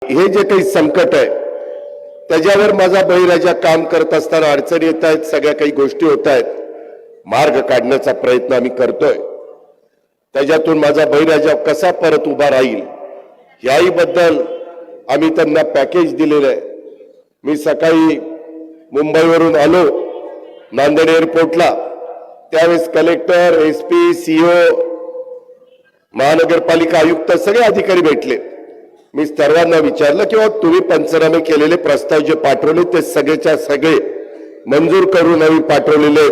हे जे काही संकट आहे त्याच्यावर माझा बळीराजा काम करत असताना अडचणी येत आहेत, सगळ्या काही गोष्टी होत आहेत, मार्ग काढण्याचा प्रयत्न आम्ही करतोय। त्याच्यातून माझा बळीराजा कसा परत उभा राहील याही बद्दल आम्ही त्यांना पॅकेज दिलेलं आहे। मी सकाळी मुंबईवरून आलो नांदेड एअरपोर्टला, त्यावेळेस कलेक्टर, एसपी, सीओ, महानगरपालिका आयुक्त सगळे अधिकारी भेटले। मी सर्वांना विचारलं की तुम्ही पंचनामे केलेले प्रस्ताव जे पाठवले ते सगळेच्या सगळे मंजूर करून आम्ही पाठवलेले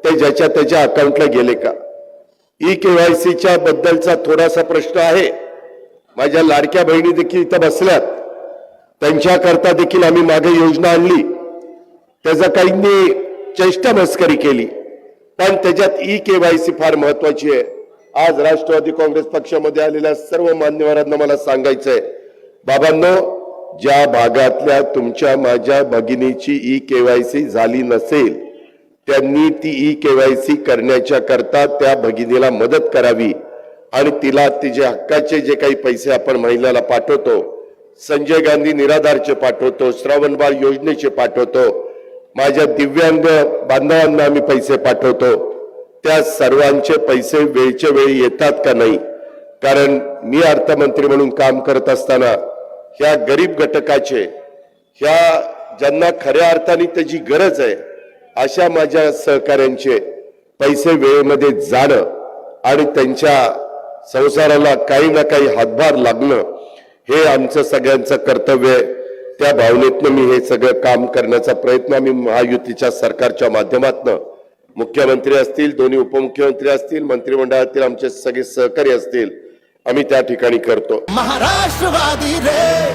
ते ज्याच्या त्याच्या अकाउंटला गेले का? ई-केवायसीच्या बद्दलचा थोडासा प्रश्न आहे। माझ्या लाडक्या बहिणी देखील इथं बसल्यात, त्यांच्याकरता देखील आम्ही मागे योजना आणली, त्याचा काहींनी चेष्टा मस्करी केली, पण त्याच्यात ई-केवायसी फार महत्वाची आहे। आज राष्ट्रवादी काँग्रेस पक्षामध्ये आलेल्या सर्व मान्यवरांना मला सांगायचंय, बाबांनो, ज्या भागातल्या तुमच्या माझ्या भगिनीची ई-केवायसी झाली नसेल त्यांनी ती ई-केवायसी करण्याच्या करता त्या भगिनीला मदत करावी आणि तिला तिचे हक्काचे जे काही पैसे आपण महिलाला पाठवतो, संजय गांधी निराधारचे पाठवतो, श्रावणबाळ योजनेचे पाठवतो, माझ्या दिव्यांग बांधवांना आम्ही पैसे पाठवतो, त्या सर्वांचे पैसे वेळच्या वेळी येतात का नाही? कारण मी अर्थमंत्री म्हणून काम करत असताना ह्या गरीब घटकाचे, ह्या ज्यांना खऱ्या अर्थाने त्याची गरज आहे अशा माझ्या सहकाऱ्यांचे पैसे वेळेमध्ये जाणं आणि त्यांच्या संसाराला काही ना काही हातभार लागणं हे आमचं सगळ्यांचं कर्तव्य आहे। त्या भावनेतनं मी हे सगळं काम करण्याचा प्रयत्न आम्ही महायुतीच्या सरकारच्या माध्यमातून, मुख्यमंत्री असतील, दोन्ही उपमुख्यमंत्री असतील, मंत्रिमंडळातील आमचे सगळे सहकारी असतील, आम्ही त्या ठिकाणी करतो। महाराष्ट्रवादी रे